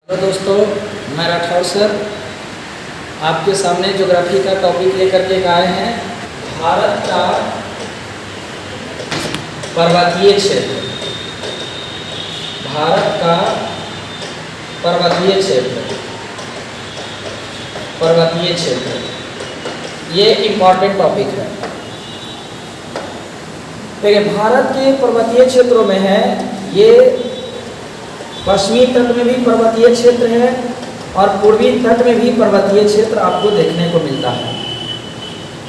तो दोस्तों, मैं राठौर सर आपके सामने ज्योग्राफी का टॉपिक लेकर के आए हैं। भारत का पर्वतीय क्षेत्र, भारत का पर्वतीय क्षेत्र ये इम्पॉर्टेंट टॉपिक है। देखिए, भारत के पर्वतीय क्षेत्रों में है, ये पश्चिमी तट में भी पर्वतीय क्षेत्र है और पूर्वी तट में भी पर्वतीय क्षेत्र आपको देखने को मिलता है।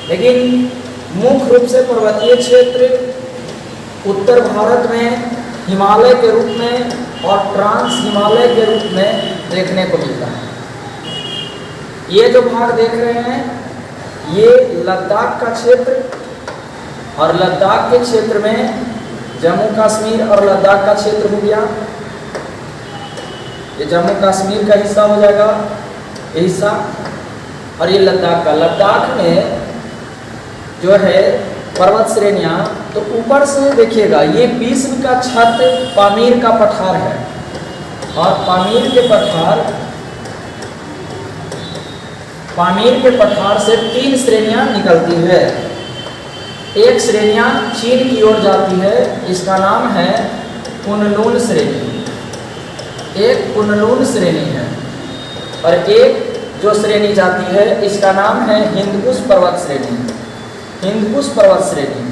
लेकिन मुख्य रूप से पर्वतीय क्षेत्र उत्तर भारत में हिमालय के रूप में और ट्रांस हिमालय के रूप में देखने को मिलता है। ये जो भाग देख रहे हैं, ये लद्दाख का क्षेत्र, और लद्दाख के क्षेत्र में जम्मू कश्मीर और लद्दाख का क्षेत्र हो गया। ये जम्मू कश्मीर का हिस्सा हो जाएगा, ये हिस्सा, और ये लद्दाख में जो है पर्वत श्रेणियाँ, तो ऊपर से देखिएगा ये विश्व का छत पामीर का पठार है, और पामीर के पठार से 3 श्रेणियाँ निकलती है। एक श्रेणियाँ चीन की ओर जाती है, इसका नाम है कुनलुन श्रेणी, एक कुनलुन श्रेणी है, और एक जो श्रेणी जाती है इसका नाम है हिंदकुश पर्वत श्रेणी,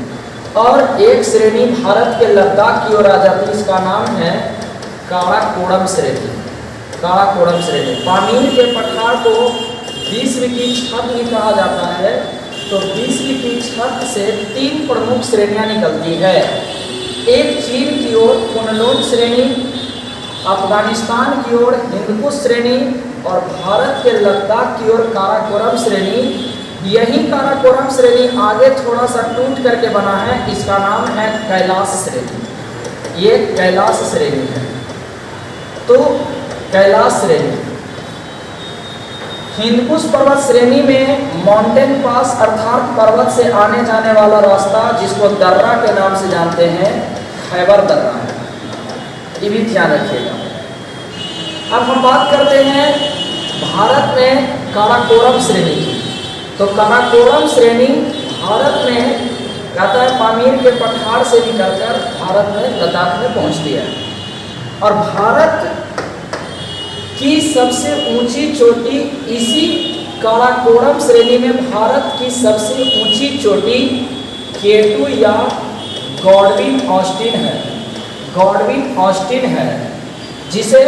और एक श्रेणी भारत के लद्दाख की ओर आ जाती है, इसका नाम है काराकोरम श्रेणी। पामीर के पठार को विश्व की छत भी कहा जाता है। तो विश्व की छत से 3 प्रमुख श्रेणियां निकलती है। एक चीन की ओर कुनलुन श्रेणी, अफगानिस्तान की ओर हिंदकुश श्रेणी, और भारत के लद्दाख की ओर काराकोरम श्रेणी। यही काराकोरम श्रेणी आगे थोड़ा सा टूट करके बना है, इसका नाम है कैलाश श्रेणी। ये कैलाश श्रेणी है। तो कैलाश श्रेणी, हिंदकुश पर्वत श्रेणी में माउंटेन पास अर्थात पर्वत से आने जाने वाला रास्ता, जिसको दर्रा के नाम से जानते हैं, खैबर दर्रा है। ये भी ध्यान रखिएगा। अब हम बात करते हैं भारत में काराकोरम श्रेणी की। तो काराकोरम श्रेणी भारत में कहता है पामीर के पठार से निकलकर भारत में लद्दाख में पहुंचती है, और भारत की सबसे ऊंची चोटी इसी काराकोरम श्रेणी में, भारत की सबसे ऊंची चोटी केटू या गॉडविन ऑस्टिन है, जिसे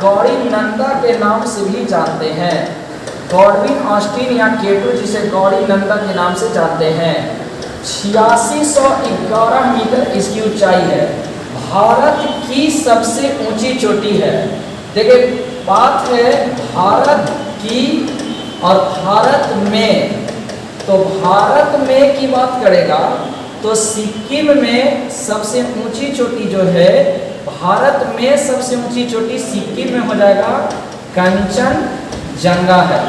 गौरी नंदा के नाम से भी जानते हैं। गॉडविन ऑस्टिन या केटू, जिसे गौरी नंदा के नाम से जानते हैं। 8611 मीटर इसकी ऊंचाई है, भारत की सबसे ऊंची चोटी है। देखिए, बात है भारत की और भारत में, तो भारत में की बात करेगा तो सिक्किम में सबसे ऊंची चोटी जो है, भारत में सबसे ऊंची चोटी सिक्किम में हो जाएगा कंचनजंगा है।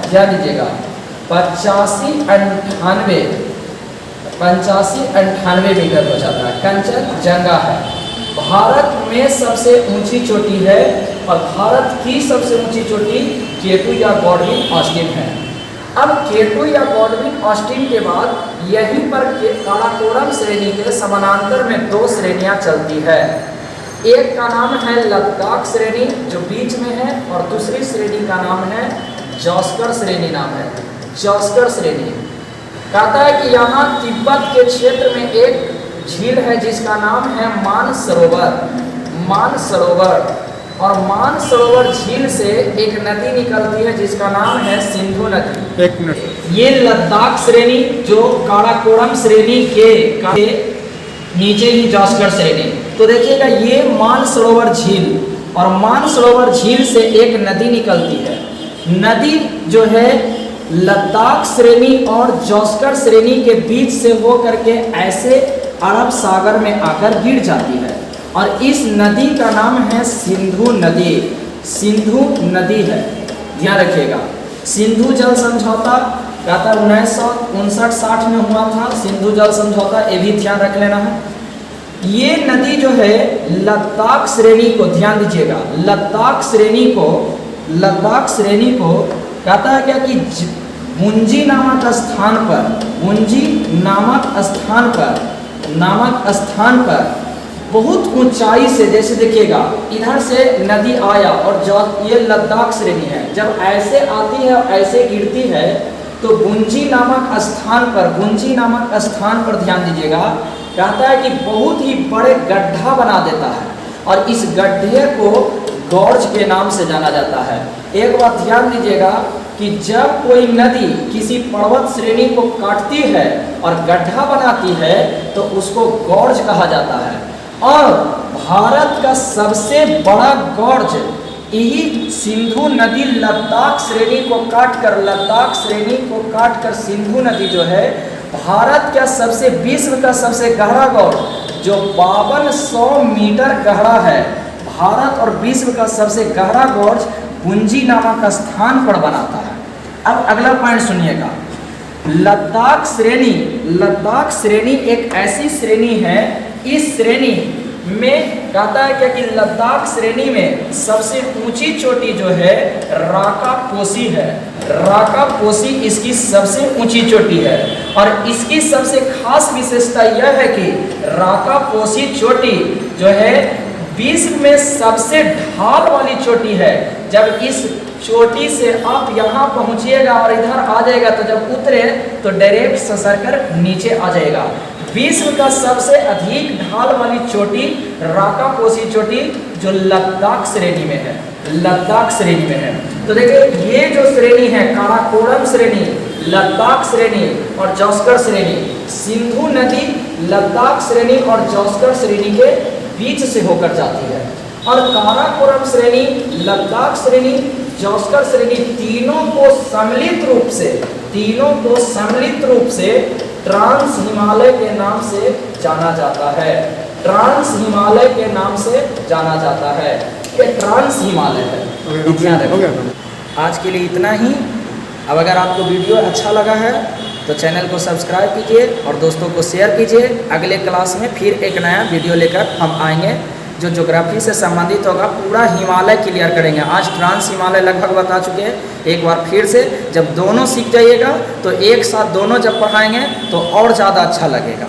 क्या लीजिएगा, 85-98 मीटर हो जाता है, कंचनजंगा है। भारत में सबसे ऊंची चोटी है, और भारत की सबसे ऊंची चोटी केटू या गॉडविन ऑस्टिन है। अब केटू या गॉडविन ऑस्टिन के बाद यहीं पर काराकोरम श्रेणी के समानांतर में 2 श्रेणियां चलती है। एक का नाम है लद्दाख श्रेणी जो बीच में है, और दूसरी श्रेणी का नाम है जॉस्कर श्रेणी। जॉस्कर श्रेणी कहता है कि यहाँ तिब्बत के क्षेत्र में एक झील है जिसका नाम है मानसरोवर, और मानसरोवर झील से एक नदी निकलती है जिसका नाम है सिंधु नदी। 1 मिनट, ये लद्दाख श्रेणी जो काराकोरम श्रेणी के नीचे ही जॉस्कर श्रेणी। तो देखिएगा, ये मानसरोवर झील, और मानसरोवर झील से एक नदी निकलती है। नदी जो है लद्दाख श्रेणी और जॉस्कर श्रेणी के बीच से हो करके ऐसे अरब सागर में आकर गिर जाती है, और इस नदी का नाम है सिंधु नदी है। ध्यान रखिएगा, सिंधु जल समझौता कहता 1959-60 में हुआ था, सिंधु जल समझौता, ये भी ध्यान रख लेना है। ये नदी जो है लद्दाख श्रेणी को, ध्यान दीजिएगा, लद्दाख श्रेणी को कहता है क्या कि गुंजी नामक स्थान पर बहुत ऊंचाई से, जैसे देखिएगा इधर से नदी आया और जो ये लद्दाख श्रेणी है, जब ऐसे आती है और ऐसे गिरती है तो गुंजी नामक स्थान पर ध्यान दीजिएगा, कहता है कि बहुत ही बड़े गड्ढा बना देता है और इस गड्ढे को गॉर्ज के नाम से जाना जाता है। एक बात ध्यान दीजिएगा कि जब कोई नदी किसी पर्वत श्रेणी को काटती है और गड्ढा बनाती है तो उसको गॉर्ज कहा जाता है। और भारत का सबसे बड़ा गॉर्ज यही सिंधु नदी लद्दाख श्रेणी को काटकर सिंधु नदी जो है भारत का विश्व का सबसे गहरा गॉर्ज जो 5200 मीटर गहरा है, भारत और विश्व का सबसे गहरा गॉर्ज गुंजी नामक स्थान पर बनाता है। अब अगला पॉइंट सुनिएगा, लद्दाख श्रेणी एक ऐसी श्रेणी है, इस श्रेणी में कहता है क्या कि लद्दाख श्रेणी में सबसे ऊंची चोटी जो है राकापोसी है। राकापोसी इसकी सबसे ऊंची चोटी है और इसकी सबसे खास विशेषता यह है कि राकापोसी चोटी जो है विश्व में सबसे ढाल वाली चोटी है। जब इस चोटी से आप यहाँ पहुँचिएगा और इधर आ जाएगा तो जब उतरे तो डायरेक्ट ससरकर नीचे आ जाएगा। विश्व का सबसे अधिक ढाल वाली चोटी राकापोसी चोटी जो लद्दाख श्रेणी में है, तो देखिए ये जो श्रेणी है काराकोरम श्रेणी, लद्दाख श्रेणी और जौस्कर श्रेणी, सिंधु नदी लद्दाख श्रेणी और जौस्कर श्रेणी के बीच से होकर जाती है। और काराकोरम श्रेणी, लद्दाख श्रेणी, जौस्कर श्रेणी तीनों को सम्मिलित रूप से ट्रांस हिमालय के नाम से जाना जाता है। ये ट्रांस हिमालय है। आज के लिए इतना ही। अब अगर आपको वीडियो अच्छा लगा है तो चैनल को सब्सक्राइब कीजिए और दोस्तों को शेयर कीजिए। अगले क्लास में फिर एक नया वीडियो लेकर हम आएंगे जो ज्योग्राफी से संबंधित होगा। पूरा हिमालय क्लियर करेंगे। आज ट्रांस हिमालय लगभग बता चुके हैं, एक बार फिर से जब दोनों सीख जाइएगा तो एक साथ दोनों जब पढ़ाएंगे तो और ज़्यादा अच्छा लगेगा।